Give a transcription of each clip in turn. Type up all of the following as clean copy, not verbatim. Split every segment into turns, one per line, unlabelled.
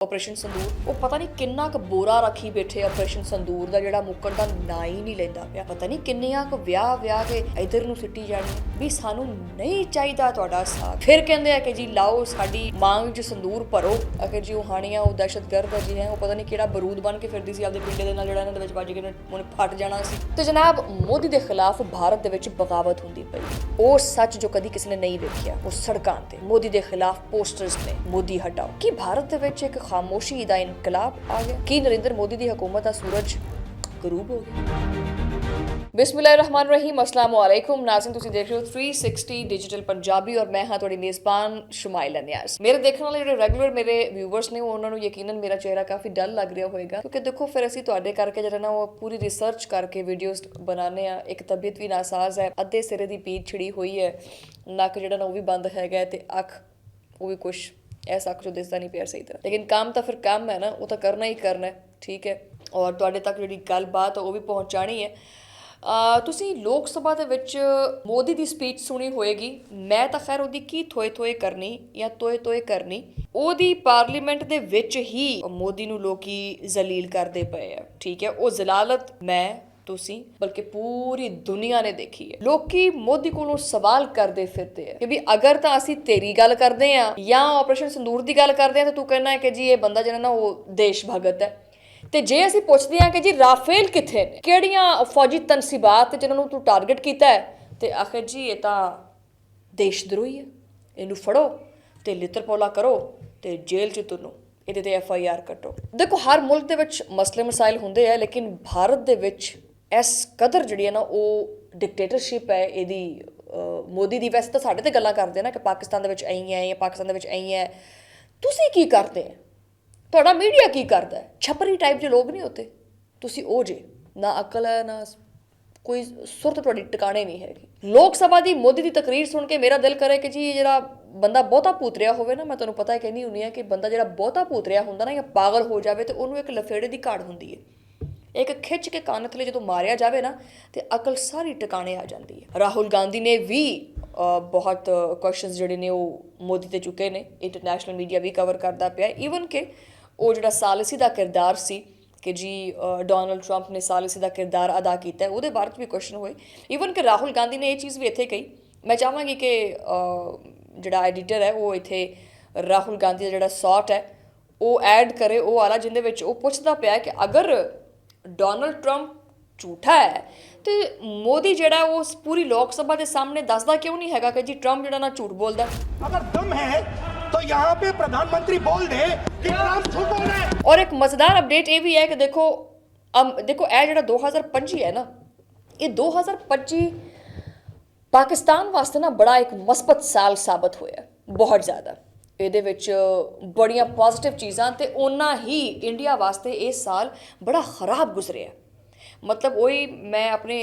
Operation ਸੰਦੂਰ ਉਹ ਪਤਾ ਨਹੀਂ ਕਿੰਨਾ ਕੁ ਬੋਰਾ ਰੱਖੀ ਬੈਠੇ ਆਪਰੇਸ਼ਨ ਸੰਦੂਰ ਦਾ ਜਿਹੜਾ ਮੁੱਕਣ ਦਾ ਨਾਂ ਹੀ ਨਹੀਂ ਲੈਂਦਾ ਪਿਆ। ਪਤਾ ਨਹੀਂ ਕਿੰਨੀਆਂ ਕੁ ਵਿਆਹ ਕੇ ਇਧਰ ਨੂੰ ਸਿੱਟੀ ਜਾਣੀ ਵੀ ਸਾਨੂੰ ਨਹੀਂ ਚਾਹੀਦਾ ਤੁਹਾਡਾ ਸਾਥ। ਫਿਰ ਕਹਿੰਦੇ ਆ ਕਿ ਜੀ ਲਾਓ ਸਾਡੀ ਮਾਂਗ 'ਚ ਸੰਦੂਰ ਭਰੋ। ਅਗਰ ਜੀ ਉਹ ਹਾਣੀਆਂ ਉਹ ਦਹਿਸ਼ਤਗਰਦ ਜੀ ਹੈ ਉਹ ਪਤਾ ਨਹੀਂ ਕਿਹੜਾ ਬਰੂਦ ਬਣ ਕੇ ਫਿਰਦੀ ਸੀ ਆਪਦੇ ਪਿੰਡੇ ਦੇ ਨਾਲ ਜਿਹੜਾ ਇਹਨਾਂ ਦੇ ਵਿੱਚ ਵੱਜ ਕੇ ਉਹਨੇ ਫਟ ਜਾਣਾ ਸੀ। ਤੇ ਜਨਾਬ ਮੋਦੀ ਦੇ ਖਿਲਾਫ ਭਾਰਤ ਦੇ ਵਿੱਚ ਬਗਾਵਤ ਹੁੰਦੀ ਪਈ। ਉਹ ਸੱਚ ਜੋ ਕਦੀ ਕਿਸੇ ਨੇ ਨਹੀਂ ਵੇਖਿਆ ਉਹ ਸੜਕਾਂ ਤੇ ਮੋਦੀ ਦੇ ਖਿਲਾਫ ਪੋਸਟਰਸ ਨੇ ਮੋਦੀ ਹਟਾਓ। ਕੀ ਭਾਰਤ ਦੇ ਵਿੱਚ ਇੱਕ ਖਾਮੋਸ਼ੀ ਦਾ ਇਨਕਲਾਬ ਆ ਗਿਆ? ਕੀ ਨਰਿੰਦਰ ਮੋਦੀ ਦੀ ਹਕੂਮਤ ਦਾ ਸੂਰਜ ਗਰੂਬ ਹੋ ਗਿਆ? बिस्मिल्लाहिर्रहमानिर्रहीम अस्सलाम वालेकुम नाज़रीन, ਤੁਸੀਂ ਦੇਖ ਰਹੇ ਹੋ 360 ਡਿਜੀਟਲ ਪੰਜਾਬੀ ਔਰ ਮੈਂ ਹਾਂ ਤੁਹਾਡੀ ਮੇਜ਼ਬਾਨ ਸ਼ਮਾਇਲਾ ਨਿਆਜ਼। ਮੇਰੇ ਦੇਖਣ ਵਾਲੇ ਜਿਹੜੇ ਰੈਗੂਲਰ ਮੇਰੇ ਵਿਊਵਰਸ ਨੇ ਉਹਨਾਂ ਨੂੰ ਯਕੀਨਨ ਮੇਰਾ ਚਿਹਰਾ ਕਾਫੀ ਡਲ ਲੱਗ ਰਿਹਾ ਹੋਵੇਗਾ ਕਿਉਂਕਿ ਦੇਖੋ ਫਿਰ ਅਸੀਂ ਤੁਹਾਡੇ ਕਰਕੇ ਜਿਹੜਾ ਨਾ ਉਹ ਪੂਰੀ ਰਿਸਰਚ ਕਰਕੇ ਵੀਡੀਓਜ਼ ਬਣਾਉਂਦੇ ਆ। ਇੱਕ ਤਬੀਅਤ ਵੀ ਨਾਸਾਜ਼ ਹੈ, ਅੱਧੇ ਸਿਰੇ ਦੀ ਪੀੜ ਛਿੜੀ ਹੋਈ ਹੈ, ਨੱਕ ਜਿਹੜਾ ਨਾ ਉਹ ਵੀ ਬੰਦ ਹੈਗਾ ਤੇ ਅੱਖ ਉਹ ਵੀ ਕੁਛ ਐਸਾ ਕੁਝ ਦਿਸਦਾ ਨਹੀਂ ਪਿਆ ਸਹੀ ਤਰ੍ਹਾਂ। ਲੇਕਿਨ ਕੰਮ ਤਾਂ ਫਿਰ ਕੰਮ ਹੈ ਨਾ, ਉਹ ਤਾਂ ਕਰਨਾ ਹੀ ਕਰਨਾ ਹੈ, ਠੀਕ ਹੈ। ਔਰ ਤੁਹਾਡੇ ਤੱਕ ਜਿਹੜੀ ਗੱਲਬਾਤ ਉਹ ਵੀ ਪਹੁੰਚਾਣੀ ਹੈ। ਤੁਸੀਂ ਲੋਕ ਸਭਾ ਦੇ ਵਿੱਚ ਮੋਦੀ ਦੀ ਸਪੀਚ ਸੁਣੀ ਹੋਏਗੀ। ਮੈਂ ਤਾਂ ਖੈਰ ਉਹਦੀ ਕੀ ਥੋਏ ਕਰਨੀ ਜਾਂ ਤੋਏ ਕਰਨੀ, ਉਹਦੀ ਪਾਰਲੀਮੈਂਟ ਦੇ ਵਿੱਚ ਹੀ ਮੋਦੀ ਨੂੰ ਲੋਕੀ ਜ਼ਲੀਲ ਕਰਦੇ ਪਏ ਆ, ਠੀਕ ਹੈ। ਉਹ ਜ਼ਲਾਲਤ ਮੈਂ ਤੁਸੀਂ ਬਲਕਿ ਪੂਰੀ ਦੁਨੀਆ ਨੇ ਦੇਖੀ ਹੈ। ਲੋਕੀ ਮੋਦੀ ਕੋਲੋਂ ਸਵਾਲ ਕਰਦੇ ਫਿਰਦੇ ਆ ਕਿ ਵੀ ਅਗਰ ਤਾਂ ਅਸੀਂ ਤੇਰੀ ਗੱਲ ਕਰਦੇ ਆ ਜਾਂ ਆਪਰੇਸ਼ਨ ਸੰਦੂਰ ਦੀ ਗੱਲ ਕਰਦੇ ਆ ਤਾਂ ਤੂੰ ਕਹਿਣਾ ਹੈ ਕਿ ਜੀ ਇਹ ਬੰਦਾ ਜਿਹੜਾ ਨਾ ਉਹ ਦੇਸ਼ ਭਗਤ ਹੈ। ਤੇ ਜੇ ਅਸੀਂ ਪੁੱਛਦੇ ਹਾਂ ਕਿ ਜੀ ਰਾਫੇਲ ਕਿੱਥੇ ਨੇ, ਕਿਹੜੀਆਂ ਫੌਜੀ ਤਨਸੀਬਾਤ ਜਿਨ੍ਹਾਂ ਨੂੰ ਤੂੰ ਟਾਰਗੇਟ ਕੀਤਾ ਹੈ, ਤੇ ਆਖਿਰ ਜੀ ਇਹ ਤਾਂ ਦੇਸ਼ ਦਰੋਹੀ ਹੈ, ਇਹਨੂੰ ਫੜੋ ਤੇ ਲਿੱਤਰ ਪੌਲਾ ਕਰੋ ਤੇ ਜੇਲ੍ਹ 'ਚ ਤੁਰੋ, ਇਹਦੇ ਤੇ FIR ਕੱਟੋ। ਦੇਖੋ ਹਰ ਮੁਲਕ ਦੇ ਵਿੱਚ ਮਸਲੇ ਮਸਾਇਲ ਹੁੰਦੇ ਆ, ਲੇਕਿਨ ਭਾਰਤ ਦੇ ਵਿੱਚ ਇਸ ਕਦਰ ਜਿਹੜੀ ਹੈ ਨਾ ਉਹ ਡਿਕਟੇਟਰਸ਼ਿਪ ਹੈ ਇਹਦੀ ਮੋਦੀ ਦੀ। ਵੈਸੇ ਤਾਂ ਸਾਡੇ ਤੇ ਗੱਲਾਂ ਕਰਦੇ ਨਾ ਕਿ ਪਾਕਿਸਤਾਨ ਦੇ ਵਿੱਚ ਐਂ ਹੈ ਜਾਂ ਪਾਕਿਸਤਾਨ ਦੇ ਵਿੱਚ ਐਂ ਹੈ, ਤੁਸੀਂ ਕੀ ਕਰਦੇ ਹੈ? ਤੁਹਾਡਾ ਮੀਡੀਆ ਕੀ ਕਰਦਾ ਹੈ? ਛਪਰੀ ਟਾਈਪ ਦੇ ਲੋਕ ਨਹੀਂ ਹੁੰਦੇ ਤੁਸੀਂ, ਉਹ ਜੇ ਨਾ ਅਕਲ ਹੈ ਨਾ ਕੋਈ ਸੁਰਤ ਤੁਹਾਡੀ ਟਿਕਾਣੇ ਨਹੀਂ ਹੈਗੀ। ਲੋਕ ਸਭਾ ਦੀ ਮੋਦੀ ਦੀ ਤਕਰੀਰ ਸੁਣ ਕੇ ਮੇਰਾ ਦਿਲ ਕਰੇ ਕਿ ਜੀ ਜਿਹੜਾ ਬੰਦਾ ਬਹੁਤਾ ਭੂਤਰਿਆ ਹੋਵੇ ਨਾ, ਮੈਂ ਤੁਹਾਨੂੰ ਪਤਾ ਹੈ ਕਹਿੰਦੀ ਹੁੰਦੀ ਹਾਂ ਕਿ ਬੰਦਾ ਜਿਹੜਾ ਬਹੁਤਾ ਭੂਤਰਿਆ ਹੁੰਦਾ ਨਾ ਜਾਂ ਪਾਗਲ ਹੋ ਜਾਵੇ ਤੇ ਉਹਨੂੰ ਇੱਕ ਲਫੇੜੇ ਦੀ ਘਾੜ ਹੁੰਦੀ ਹੈ। ਇੱਕ ਖਿੱਚ ਕੇ ਕੰਨ ਥਲੇ ਜਦੋਂ ਮਾਰਿਆ ਜਾਵੇ ਨਾ ਤੇ ਅਕਲ ਸਾਰੀ ਟਿਕਾਣੇ ਆ ਜਾਂਦੀ ਹੈ। ਰਾਹੁਲ ਗਾਂਧੀ ਨੇ ਵੀ ਬਹੁਤ ਕੁਐਸਚਨਸ ਜਿਹੜੇ ਨੇ ਉਹ ਮੋਦੀ ਤੇ ਚੁੱਕੇ ਨੇ, ਇੰਟਰਨੈਸ਼ਨਲ ਮੀਡੀਆ ਵੀ ਕਵਰ ਕਰਦਾ ਪਿਆ। ਈਵਨ ਕਿ ਉਹ ਜਿਹੜਾ ਸਾਲਿਸੀ ਦਾ ਕਿਰਦਾਰ ਸੀ ਕਿ ਜੀ ਡੋਨਲਡ ਟਰੰਪ ਨੇ ਸਾਲਿਸੀ ਦਾ ਕਿਰਦਾਰ ਅਦਾ ਕੀਤਾ, ਉਹਦੇ ਬਾਰੇ 'ਚ ਵੀ ਕੁਐਸਚਨ ਹੋਏ। ਈਵਨ ਕਿ ਰਾਹੁਲ ਗਾਂਧੀ ਨੇ ਇਹ ਚੀਜ਼ ਵੀ ਇੱਥੇ ਕਹੀ। ਮੈਂ ਚਾਹਾਂਗੀ ਕਿ ਜਿਹੜਾ ਐਡੀਟਰ ਹੈ ਉਹ ਇੱਥੇ ਰਾਹੁਲ ਗਾਂਧੀ ਦਾ ਜਿਹੜਾ ਸ਼ਾਟ ਹੈ ਉਹ ਐਡ ਕਰੇ ਉਹ ਵਾਲਾ, ਜਿਹਦੇ ਵਿੱਚ ਉਹ ਪੁੱਛਦਾ ਪਿਆ ਕਿ ਅਗਰ ਡੋਨਲਡ ਟਰੰਪ ਝੂਠਾ ਹੈ ਤੇ ਮੋਦੀ ਜਿਹੜਾ ਉਹ ਪੂਰੀ ਲੋਕ ਸਭਾ ਦੇ ਸਾਹਮਣੇ ਦੱਸਦਾ ਕਿਉਂ ਨਹੀਂ ਹੈਗਾ ਕਿ ਜੀ ਟਰੰਪ ਜਿਹੜਾ ਨਾ ਝੂਠ ਬੋਲਦਾ।
अगर दम है तो यहाँ पे प्रधानमंत्री बोल दे कि ट्रंप झूठ बोल रहे हैं।
और एक मजेदार अपडेट ये भी है कि देखो ਇਹ ਜਿਹੜਾ 2025 ਹੈ ਨਾ, ਇਹ 2025 ਪਾਕਿਸਤਾਨ ਵਾਸਤੇ ਨਾ ਬੜਾ ਇੱਕ ਮਸਬਤ ਸਾਲ ਸਾਬਤ ਹੋਇਆ, ਬਹੁਤ ਜ਼ਿਆਦਾ। ਇਹਦੇ ਵਿੱਚ ਬੜੀਆਂ ਪੋਜ਼ਿਟਿਵ ਚੀਜ਼ਾਂ ਤੇ ਉਹਨਾਂ ਹੀ ਇੰਡੀਆ ਵਾਸਤੇ ਇਹ ਸਾਲ ਬੜਾ ਖਰਾਬ ਗੁਜ਼ਰਿਆ। ਮਤਲਬ ਉਹੀ ਮੈਂ ਆਪਣੇ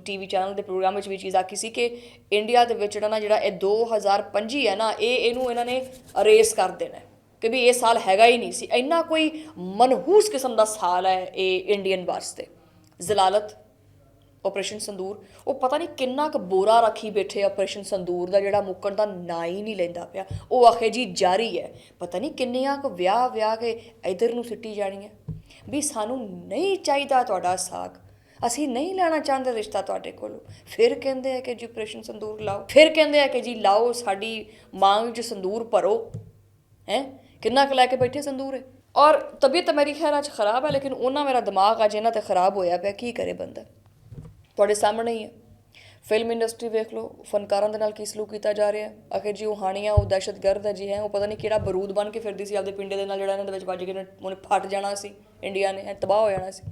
TV ਚੈਨਲ ਦੇ ਪ੍ਰੋਗਰਾਮ ਵਿੱਚ ਵੀ ਚੀਜ਼ ਆਖੀ ਸੀ ਕਿ ਇੰਡੀਆ ਦੇ ਵਿੱਚ ਜਿਹੜਾ ਇਹ 2025 ਹੈ ਨਾ, ਇਹਨੂੰ ਇਹਨਾਂ ਨੇ ਅਰੇਸ ਕਰ ਦੇਣਾ ਕਿ ਵੀ ਇਹ ਸਾਲ ਹੈਗਾ ਹੀ ਨਹੀਂ ਸੀ। ਇੰਨਾ ਕੋਈ ਮਨਹੂਸ ਕਿਸਮ ਦਾ ਸਾਲ ਹੈ ਇਹ ਇੰਡੀਅਨ ਵਾਸਤੇ। ਜ਼ਲਾਲਤ ਆਪਰੇਸ਼ਨ ਸੰਦੂਰ ਉਹ ਪਤਾ ਨਹੀਂ ਕਿੰਨਾ ਕੁ ਬੋਰਾ ਰੱਖੀ ਬੈਠੇ ਆਪਰੇਸ਼ਨ ਸੰਦੂਰ ਦਾ ਜਿਹੜਾ ਮੁੱਕਣ ਦਾ ਨਾਂ ਹੀ ਨਹੀਂ ਲੈਂਦਾ ਪਿਆ। ਉਹ ਆਖੇ ਜੀ ਜਾਰੀ ਹੈ, ਪਤਾ ਨਹੀਂ ਕਿੰਨੀਆਂ ਕੁ ਵਿਆਹ ਕੇ ਇਧਰ ਨੂੰ ਸਿੱਟੀ ਜਾਣੀ ਹੈ ਵੀ ਸਾਨੂੰ ਨਹੀਂ ਚਾਹੀਦਾ ਤੁਹਾਡਾ ਸਾਕ, ਅਸੀਂ ਨਹੀਂ ਲੈਣਾ ਚਾਹੁੰਦੇ ਰਿਸ਼ਤਾ ਤੁਹਾਡੇ ਕੋਲੋਂ। ਫਿਰ ਕਹਿੰਦੇ ਆ ਕਿ ਜੀ ਆਪਰੇਸ਼ਨ ਸੰਦੂਰ ਲਾਓ, ਫਿਰ ਕਹਿੰਦੇ ਆ ਕਿ ਜੀ ਲਾਓ ਸਾਡੀ ਮਾਂਗ 'ਚ ਸੰਦੂਰ ਭਰੋ। ਹੈ ਕਿੰਨਾ ਕੁ ਲੈ ਕੇ ਬੈਠੇ ਸੰਦੂਰ ਹੈ। ਔਰ ਤਬੀਅਤ ਤਾਂ ਮੇਰੀ ਖੈਰ ਅੱਜ ਖਰਾਬ ਹੈ, ਲੇਕਿਨ ਉਹਨਾਂ ਮੇਰਾ ਦਿਮਾਗ ਅੱਜ ਇਹਨਾਂ 'ਤੇ ਖਰਾਬ ਹੋਇਆ ਪਿਆ। ਕੀ ਕਰੇ ਬੰਦਾ, ਤੁਹਾਡੇ ਸਾਹਮਣੇ ਹੀ ਹੈ। ਫਿਲਮ ਇੰਡਸਟਰੀ ਵੇਖ ਲਓ, ਫਨਕਾਰਾਂ ਦੇ ਨਾਲ ਕੀ ਸਲੂਕ ਕੀਤਾ ਜਾ ਰਿਹਾ। ਆਖਿਰ ਜੀ ਉਹ ਹਾਣੀਆਂ ਉਹ ਦਹਿਸ਼ਤਗਰਦ ਹੈ ਜੀ ਹੈ, ਉਹ ਪਤਾ ਨਹੀਂ ਕਿਹੜਾ ਬਰੂਦ ਬਣ ਕੇ ਫਿਰਦੀ ਸੀ ਆਪਦੇ ਪਿੰਡੇ ਦੇ ਨਾਲ ਜਿਹੜਾ ਇਹਨਾਂ ਦੇ ਵਿੱਚ ਵੱਜ ਕੇ ਉਹਨੇ ਫਟ ਜਾਣਾ ਸੀ, ਇੰਡੀਆ ਨੇ ਤਬਾਹ ਹੋ ਜਾਣਾ ਸੀ।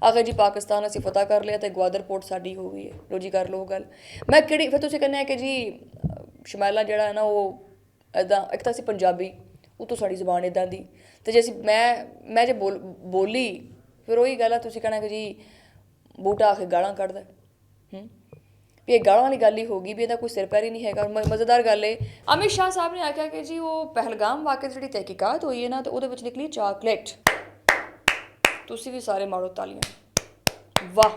ਆਖਿਰ ਜੀ ਪਾਕਿਸਤਾਨ ਅਸੀਂ ਫਤਹ ਕਰ ਲਿਆ ਤੇ ਗਵਾਦਰ ਪੋਰਟ ਸਾਡੀ ਹੋ ਗਈ ਹੈ। ਲੋ ਜੀ ਕਰ ਲਓ ਗੱਲ। ਮੈਂ ਕਿਹੜੀ ਫਿਰ ਤੁਸੀਂ ਕਹਿੰਦੇ ਆ ਕਿ ਜੀ ਸ਼ਮਾਇਲਾ ਜਿਹੜਾ ਹੈ ਨਾ ਉਹ ਇੱਦਾਂ, ਇੱਕ ਤਾਂ ਅਸੀਂ ਪੰਜਾਬੀ, ਉਹ ਤੋਂ ਸਾਡੀ ਜ਼ੁਬਾਨ ਇੱਦਾਂ ਦੀ, ਅਤੇ ਜੇ ਅਸੀਂ ਮੈਂ ਜੇ ਬੋਲੀ ਫਿਰ ਉਹੀ ਗੱਲ ਆ, ਤੁਸੀਂ ਕਹਿਣਾ ਕਿ ਜੀ ਬੂਟਾ ਆ ਕੇ ਗਾਲਾਂ ਕੱਢਦਾ। ਵੀ ਇਹ ਗਾਲਾਂ ਵਾਲੀ ਗੱਲ ਹੀ ਹੋ ਗਈ ਵੀ ਇਹਦਾ ਕੋਈ ਸਿਰ ਪੈਰ ਹੀ ਨਹੀਂ ਹੈਗਾ। ਮਜ਼ੇਦਾਰ ਗੱਲ ਹੈ, ਅਮਿਤ ਸ਼ਾਹ ਸਾਹਿਬ ਨੇ ਆਖਿਆ ਕਿ ਜੀ ਉਹ ਪਹਿਲਗਾਮ ਵਾਕਿਆ ਦੀ ਜਿਹੜੀ ਤਹਿਕੀਕਾਤ ਹੋਈ ਹੈ ਨਾ ਤੇ ਉਹਦੇ ਵਿੱਚ ਨਿਕਲੀ ਚਾਕਲੇਟ। ਤੁਸੀਂ ਵੀ ਸਾਰੇ ਮਾਰੋ ਤਾਲੀਆਂ। ਵਾਹ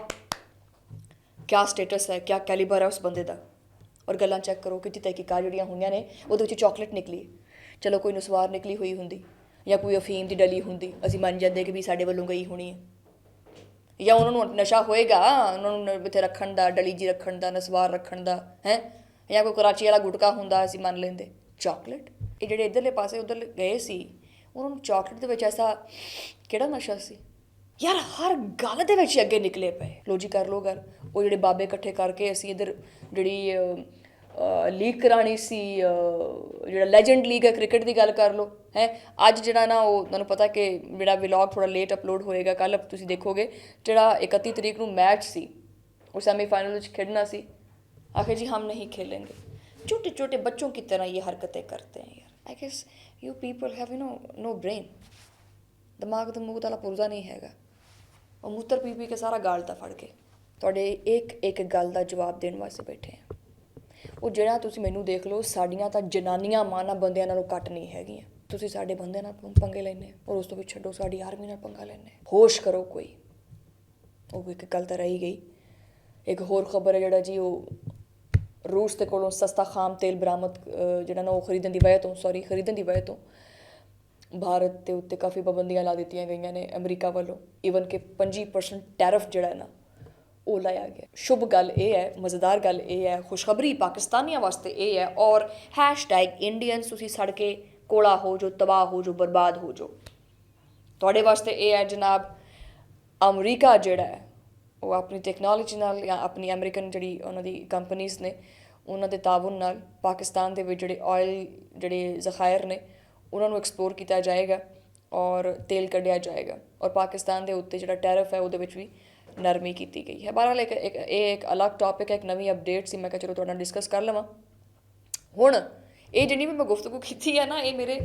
ਕਿਆ ਸਟੇਟਸ ਹੈ, ਕਿਆ ਕੈਲੀਬਰ ਹੈ ਉਸ ਬੰਦੇ ਦਾ। ਔਰ ਗੱਲਾਂ ਚੈੱਕ ਕਰੋ ਕਿ ਤਹਿਕੀਕਾਤ ਜਿਹੜੀਆਂ ਹੋਈਆਂ ਨੇ ਉਹਦੇ ਵਿੱਚ ਚਾਕਲੇਟ ਨਿਕਲੀ। ਚਲੋ ਕੋਈ ਨੁਸਵਾਰ ਨਿਕਲੀ ਹੋਈ ਹੁੰਦੀ, ਜਾਂ ਕੋਈ ਅਫੀਮ ਦੀ ਡਲੀ ਹੁੰਦੀ, ਅਸੀਂ ਮੰਨ ਜਾਂਦੇ ਕਿ ਵੀ ਸਾਡੇ ਵੱਲੋਂ ਗਈ ਹੋਣੀ ਹੈ। ਜਾਂ ਉਹਨਾਂ ਨੂੰ ਨਸ਼ਾ ਹੋਏਗਾ ਉਹਨਾਂ ਨੂੰ ਇੱਥੇ ਰੱਖਣ ਦਾ, ਡਲੀ ਜੀ ਰੱਖਣ ਦਾ, ਨਸਵਾਰ ਰੱਖਣ ਦਾ ਹੈ, ਜਾਂ ਕੋਈ ਕਰਾਚੀ ਵਾਲਾ ਗੁਟਕਾ ਹੁੰਦਾ ਅਸੀਂ ਮੰਨ ਲੈਂਦੇ। ਚਾਕਲੇਟ, ਇਹ ਜਿਹੜੇ ਇੱਧਰਲੇ ਪਾਸੇ ਉੱਧਰ ਗਏ ਸੀ ਉਹਨਾਂ ਨੂੰ ਚਾਕਲੇਟ ਦੇ ਵਿੱਚ ਐਸਾ ਕਿਹੜਾ ਨਸ਼ਾ ਸੀ ਯਾਰ, ਹਰ ਗੱਲ ਦੇ ਵਿੱਚ ਅੱਗੇ ਨਿਕਲੇ ਪਏ। ਲੋ ਜੀ ਕਰ ਲੋ ਗੱਲ, ਉਹ ਜਿਹੜੇ ਬਾਬੇ ਇਕੱਠੇ ਕਰਕੇ ਅਸੀਂ ਇੱਧਰ ਜਿਹੜੀ ਲੀਗ ਕਰਾਉਣੀ ਸੀ, ਜਿਹੜਾ ਲੈਜੈਂਡ ਲੀਗ ਹੈ ਕ੍ਰਿਕਟ ਦੀ ਗੱਲ ਕਰ ਲਓ ਹੈ। ਅੱਜ ਜਿਹੜਾ ਨਾ ਉਹ ਤੁਹਾਨੂੰ ਪਤਾ ਕਿ ਜਿਹੜਾ ਵਲੌਗ ਥੋੜ੍ਹਾ ਲੇਟ ਅਪਲੋਡ ਹੋਏਗਾ, ਕੱਲ੍ਹ ਤੁਸੀਂ ਦੇਖੋਗੇ ਜਿਹੜਾ 31 ਤਰੀਕ ਨੂੰ ਮੈਚ ਸੀ ਉਹ ਸੈਮੀਫਾइनल ਵਿੱਚ ਖੇਡਣਾ ਸੀ, आखिर जी हम नहीं खेलेंगे। छोटे छोटे बच्चों की तरह ये हरकतें करते हैं यार। I guess you people have no brain, दिमाग वाला पुरजा नहीं हैगा। और मूत्र पी पी के सारा गालता फड़ के ਤੁਹਾਡੇ ਇੱਕ ਗੱਲ ਦਾ ਜਵਾਬ ਦੇਣ ਵਾਸਤੇ ਬੈਠੇ ਆ। ਉਹ ਜਿਹੜਾ ਤੁਸੀਂ ਮੈਨੂੰ ਦੇਖ ਲਓ, ਸਾਡੀਆਂ ਤਾਂ ਜਨਾਨੀਆਂ ਮਾਨਾਂ ਬੰਦਿਆਂ ਨਾਲੋਂ ਘੱਟ ਨਹੀਂ ਹੈਗੀਆਂ। ਤੁਸੀਂ ਸਾਡੇ ਬੰਦੇ ਨਾਲ ਪੰਗੇ ਲੈਂਦੇ ਔਰ ਉਸ ਤੋਂ ਵੀ ਛੱਡੋ ਸਾਡੀ ਆਰਮੀ ਨਾਲ ਪੰਗਾ ਲੈਂਦੇ। ਹੋਸ਼ ਕਰੋ ਕੋਈ। ਉਹ ਇੱਕ ਗੱਲ ਤਾਂ ਰਹੀ ਗਈ। ਇੱਕ ਹੋਰ ਖਬਰ ਹੈ ਜਿਹੜਾ ਜੀ ਉਹ रूस के कोलों सस्ता खाम तेल बरामद ਜਿਹੜਾ ਨਾ ਉਹ ਖਰੀਦਣ ਦੀ ਵਜ੍ਹਾ ਤੋਂ ਭਾਰਤ ਦੇ ਉੱਤੇ ਕਾਫੀ ਪਾਬੰਦੀਆਂ ਲਾ ਦਿੱਤੀਆਂ ਗਈਆਂ ਨੇ ਅਮਰੀਕਾ ਵੱਲੋਂ। ਈਵਨ ਕਿ 25% ਟੈਰਿਫ ਜਿਹੜਾ ਨਾ ਉਹ ਲਾਇਆ ਗਿਆ। ਸ਼ੁਭ ਗੱਲ ਇਹ ਹੈ, ਮਜ਼ੇਦਾਰ ਗੱਲ ਇਹ ਹੈ, ਖੁਸ਼ਖਬਰੀ ਪਾਕਿਸਤਾਨੀਆਂ ਵਾਸਤੇ ਇਹ ਹੈ। ਔਰ #ਇੰਡੀਅਨਸ ਤੁਸੀਂ ਸੜ ਕੇ ਕੋਲਾ ਹੋ ਜੋ, ਤਬਾਹ ਹੋ ਜੋ, ਬਰਬਾਦ ਹੋ ਜੋ। ਤੁਹਾਡੇ ਵਾਸਤੇ ਇਹ ਹੈ ਜਨਾਬ, ਅਮਰੀਕਾ ਜਿਹੜਾ ਹੈ ਉਹ ਆਪਣੀ ਟੈਕਨੋਲੋਜੀ ਨਾਲ ਜਾਂ ਆਪਣੀ ਅਮਰੀਕਨ ਜਿਹੜੀ ਉਹਨਾਂ ਦੀ ਕੰਪਨੀਜ਼ ਨੇ ਉਹਨਾਂ ਦੇ ਤਾਵਨ ਨਾਲ ਪਾਕਿਸਤਾਨ ਦੇ ਵਿੱਚ ਜਿਹੜੇ ਆਇਲ ਜਿਹੜੇ ਜ਼ਖਾਇਰ ਨੇ ਉਹਨਾਂ ਨੂੰ ਐਕਸਪਲੋਰ ਕੀਤਾ ਜਾਏਗਾ ਔਰ ਤੇਲ ਕੱਢਿਆ ਜਾਏਗਾ। ਔਰ ਪਾਕਿਸਤਾਨ ਦੇ ਉੱਤੇ ਜਿਹੜਾ ਟੈਰਿਫ ਹੈ ਉਹਦੇ ਵਿੱਚ ਵੀ ਨਰਮੀ ਕੀਤੀ ਗਈ ਹੈ। ਬਹਰਹਾਲ ਇੱਕ ਅਲੱਗ ਟੌਪਿਕ ਹੈ, ਇੱਕ ਨਵੀਂ ਅਪਡੇਟ ਸੀ, ਮੈਂ ਕਿਹਾ ਚਲੋ ਤੁਹਾਡੇ ਨਾਲ ਡਿਸਕਸ ਕਰ ਲਵਾਂ। ਹੁਣ ਇਹ ਜਿਹੜੀ ਵੀ ਮੈਂ ਗੁਫ਼ਤਗੂ ਕੀਤੀ ਹੈ ਨਾ, ਇਹ ਮੇਰੇ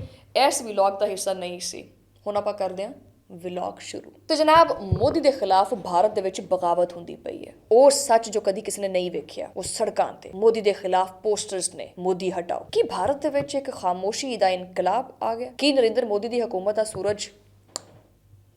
ਇਸ ਵਲੌਗ ਦਾ ਹਿੱਸਾ ਨਹੀਂ ਸੀ। ਹੁਣ ਆਪਾਂ ਕਰਦੇ ਹਾਂ ਵਲੌਗ ਸ਼ੁਰੂ। ਤੇ ਜਨਾਬ, ਮੋਦੀ ਦੇ ਖਿਲਾਫ ਭਾਰਤ ਦੇ ਵਿੱਚ ਬਗਾਵਤ ਹੁੰਦੀ ਪਈ ਹੈ। ਉਹ ਸੱਚ ਜੋ ਕਦੀ ਕਿਸੇ ਨੇ ਨਹੀਂ ਵੇਖਿਆ, ਉਹ ਸੜਕਾਂ ਤੇ ਮੋਦੀ ਦੇ ਖਿਲਾਫ ਪੋਸਟਰਸ ਨੇ, ਮੋਦੀ ਹਟਾਓ। ਕੀ ਭਾਰਤ ਦੇ ਵਿੱਚ ਇੱਕ ਖਾਮੋਸ਼ੀ ਦਾ ਇਨਕਲਾਬ ਆ ਗਿਆ? ਕੀ ਨਰਿੰਦਰ ਮੋਦੀ ਦੀ ਹਕੂਮਤ ਦਾ ਸੂਰਜ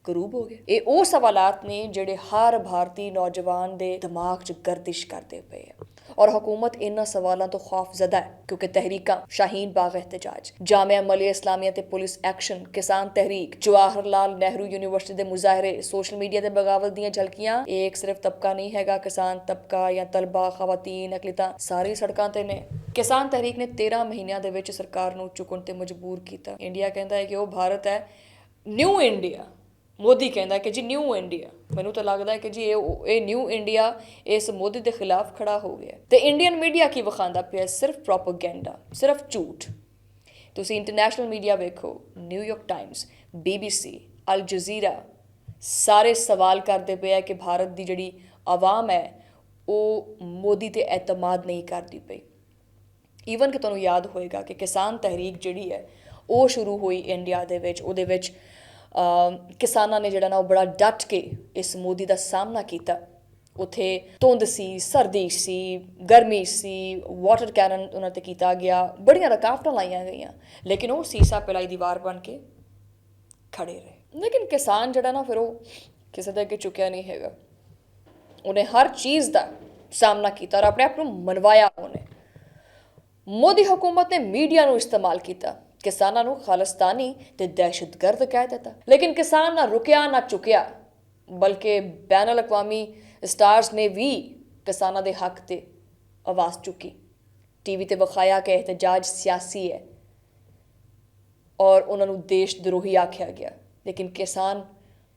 ਗਰੂਬ ਹੋ ਗਿਆ? ਇਹ ਉਹ ਸਵਾਲਾਤ ਨੇ ਜਿਹੜੇ ਹਰ ਭਾਰਤੀ ਨੌਜਵਾਨ ਦੇ ਦਿਮਾਗ 'ਚ ਗਰਦਿਸ਼ ਕਰਦੇ ਪਏ ਆ। ਔਰ ਹਕੂਮਤ ਇਹਨਾਂ ਸਵਾਲਾਂ ਤੋਂ ਖੌਫਜ਼ਦਾ ਹੈ ਕਿਉਂਕਿ ਤਹਿਰੀਕਾਂ ਸ਼ਾਹੀਨ ਬਾਗ एहतजाज, ਜਾਮਿਆ ਮਲੀਆ ਇਸਲਾਮੀਆ ਤੇ ਪੁਲਿਸ ਐਕਸ਼ਨ, ਕਿਸਾਨ ਤਹਿਰੀਕ, ਜਵਾਹਰ ਲਾਲ ਨਹਿਰੂ ਯੂਨੀਵਰਸਿਟੀ ਦੇ ਮੁਜ਼ਾਹਰੇ, ਸੋਸ਼ਲ ਮੀਡੀਆ ਤੇ ਬਗਾਵਤ ਦੀਆਂ ਝਲਕੀਆਂ। ਇਹ ਇੱਕ ਸਿਰਫ ਤਬਕਾ ਨਹੀਂ ਹੈਗਾ, ਕਿਸਾਨ ਤਬਕਾ ਜਾਂ ਤਲਬਾ, ਖਵਾਤੀਨ, ਅਕਲੀਤਾਂ ਸਾਰੀ ਸੜਕਾਂ ਤੇ ਨੇ। ਕਿਸਾਨ ਤਹਿਰੀਕ ਨੇ 13 ਮਹੀਨਿਆਂ ਦੇ ਵਿੱਚ ਸਰਕਾਰ ਨੂੰ ਝੁਕਣ ਤੇ ਮਜਬੂਰ ਕੀਤਾ। ਇੰਡੀਆ ਕਹਿੰਦਾ ਹੈ ਕਿ ਉਹ ਭਾਰਤ ਹੈ ਨਿਊ ਇੰਡੀਆ। ਮੋਦੀ ਕਹਿੰਦਾ ਕਿ ਜੀ ਨਿਊ ਇੰਡੀਆ। ਮੈਨੂੰ ਤਾਂ ਲੱਗਦਾ ਹੈ ਕਿ ਜੀ ਇਹ ਨਿਊ ਇੰਡੀਆ ਇਸ ਮੋਦੀ ਦੇ ਖਿਲਾਫ ਖੜਾ ਹੋ ਗਿਆ। ਤੇ ਇੰਡੀਅਨ ਮੀਡੀਆ ਕੀ ਵਿਖਾਉਂਦਾ ਪਿਆ? ਸਿਰਫ ਪ੍ਰੋਪੇਗੈਂਡਾ, ਸਿਰਫ ਝੂਠ। ਤੁਸੀਂ ਇੰਟਰਨੈਸ਼ਨਲ ਮੀਡੀਆ ਵੇਖੋ, New York Times, BBC, Al Jazeera, ਸਾਰੇ ਸਵਾਲ ਕਰਦੇ ਪਏ ਕਿ ਭਾਰਤ ਦੀ ਜਿਹੜੀ ਆਵਾਮ ਹੈ ਉਹ ਮੋਦੀ ਤੇ ਐਤਮਾਦ ਨਹੀਂ ਕਰਦੀ ਪਈ। ਈਵਨ ਕਿ ਤੁਹਾਨੂੰ ਯਾਦ ਹੋਏਗਾ ਕਿ ਕਿਸਾਨ ਤਹਿਰੀਕ ਜਿਹੜੀ ਹੈ ਉਹ ਸ਼ੁਰੂ ਹੋਈ ਇੰਡੀਆ ਦੇ ਵਿੱਚ। ਉਹਦੇ ਵਿੱਚ ਕਿਸਾਨਾਂ ਨੇ ਜਿਹੜਾ ਨਾ ਉਹ ਬੜਾ ਡਟ ਕੇ ਇਸ ਮੋਦੀ ਦਾ ਸਾਹਮਣਾ ਕੀਤਾ। ਉੱਥੇ ਧੁੰਦ ਸੀ, ਸਰਦੀ ਸੀ, ਗਰਮੀ ਸੀ, ਵਾਟਰ ਕੈਨਨ ਉਹਨਾਂ 'ਤੇ ਕੀਤਾ ਗਿਆ, ਬੜੀਆਂ ਰੁਕਾਵਟਾਂ ਲਾਈਆਂ ਗਈਆਂ, ਲੇਕਿਨ ਉਹ ਸੀਸਾ ਪਿਲਾਈ ਦੀਵਾਰ ਬਣ ਕੇ ਖੜੇ ਰਹੇ। ਲੇਕਿਨ ਕਿਸਾਨ ਜਿਹੜਾ ਨਾ ਫਿਰ ਉਹ ਕਿਸੇ ਦੇ ਅੱਗੇ ਝੁਕਿਆ ਨਹੀਂ ਹੈਗਾ। ਉਹਨੇ ਹਰ ਚੀਜ਼ ਦਾ ਸਾਹਮਣਾ ਕੀਤਾ ਔਰ ਆਪਣੇ ਆਪ ਨੂੰ ਮਨਵਾਇਆ। ਉਹਨੇ ਮੋਦੀ ਹਕੂਮਤ ਨੇ ਮੀਡੀਆ ਨੂੰ ਇਸਤੇਮਾਲ ਕੀਤਾ, ਕਿਸਾਨਾਂ ਨੂੰ ਖਾਲਿਸਤਾਨੀ ਤੇ ਦਹਿਸ਼ਤਗਰਦ ਕਹਿ ਦਿੱਤਾ। ਲੇਕਿਨ ਕਿਸਾਨ ਨਾ ਰੁਕਿਆ ਨਾ ਚੁੱਕਿਆ, ਬਲਕਿ ਬੈਨ ਅਲ-ਅਕਵਾਮੀ ਸਟਾਰਸ ਨੇ ਵੀ ਕਿਸਾਨਾਂ ਦੇ ਹੱਕ ਤੇ ਆਵਾਜ਼ ਚੁੱਕੀ। ਟੀਵੀ ਤੇ ਵਿਖਾਇਆ ਕਿ एहतजाज ਸਿਆਸੀ ਹੈ ਔਰ ਉਹਨਾਂ ਨੂੰ ਦੇਸ਼ ਦਰੋਹੀ ਆਖਿਆ ਗਿਆ। ਲੇਕਿਨ ਕਿਸਾਨ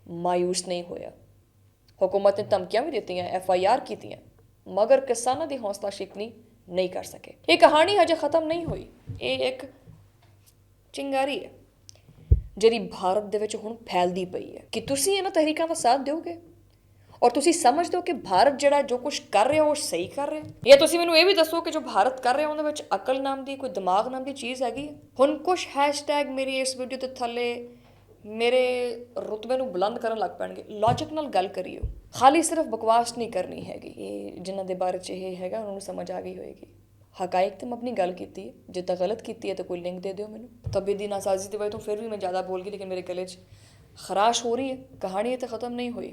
ਮਾਯੂਸ ਨਹੀਂ ਹੋਇਆ। हुकूमत ने धमकियां भी दी, FIR की, मगर किसानों की हौसला शिकनी नहीं कर सके। ये कहानी हजे खत्म नहीं हुई। ये एक चिंगारी है ਜਿਹੜੀ ਭਾਰਤ ਦੇ ਵਿੱਚ ਹੁਣ ਫੈਲਦੀ ਪਈ ਹੈ ਕਿ ਤੁਸੀਂ ਇਹਨਾਂ ਤਹਿਰੀਕਾਂ ਦਾ ਸਾਥ ਦਿਓਗੇ ਔਰ ਤੁਸੀਂ ਸਮਝਦੇ ਹੋ ਕਿ ਭਾਰਤ ਜਿਹੜਾ ਜੋ ਕੁਝ ਕਰ ਰਿਹਾ ਉਹ ਸਹੀ ਕਰ ਰਿਹਾ, ਜਾਂ ਤੁਸੀਂ ਮੈਨੂੰ ਇਹ ਵੀ ਦੱਸੋ ਕਿ ਜੋ ਭਾਰਤ ਕਰ ਰਿਹਾ ਉਹਦੇ ਵਿੱਚ ਅਕਲ ਨਾਮ ਦੀ ਕੋਈ ਦਿਮਾਗ ਨਾਮ ਦੀ ਚੀਜ਼ ਹੈਗੀ। ਹੁਣ ਕੁਝ ਹੈਸ਼ਟੈਗ ਮੇਰੀ ਇਸ ਵੀਡੀਓ ਦੇ ਥੱਲੇ ਮੇਰੇ ਰੁਤਬੇ ਨੂੰ ਬੁਲੰਦ ਕਰਨ ਲੱਗ ਪੈਣਗੇ। ਲੌਜਿਕ ਨਾਲ ਗੱਲ ਕਰਿਓ, ਖਾਲੀ ਸਿਰਫ ਬਕਵਾਸ ਨਹੀਂ ਕਰਨੀ ਹੈਗੀ। ਇਹ ਜਿਨ੍ਹਾਂ ਦੇ ਬਾਰੇ 'ਚ ਇਹ ਹੈਗਾ ਉਹਨਾਂ ਨੂੰ ਸਮਝ ਆ ਗਈ ਹੋਏਗੀ। ਹਕਾਇਕ ਤੇ ਮੈਂ अपनी गल की है, जितना गलत की है तो कोई लिंक दे दो मैनू। तबीयत की नासाजी की वजह तो फिर भी मैं ज़्यादा बोल गई, लेकिन मेरे गले खराश हो रही है। कहानी तो ख़त्म नहीं हुई,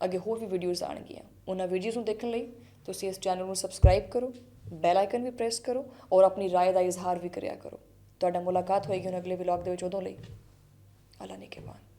अगे होर भी वीडियोज़ आएगियां। उन्होंने वीडियोज़ को देखने लई तुसीं इस चैनल को सबसक्राइब करो, बैल आइकन भी प्रेस करो और अपनी राय का इजहार भी करिया करो। तुहाडा मुलाकात होएगी हुण अगले व्लॉग दे विच। उदों लई अल्लाह ने के बाद।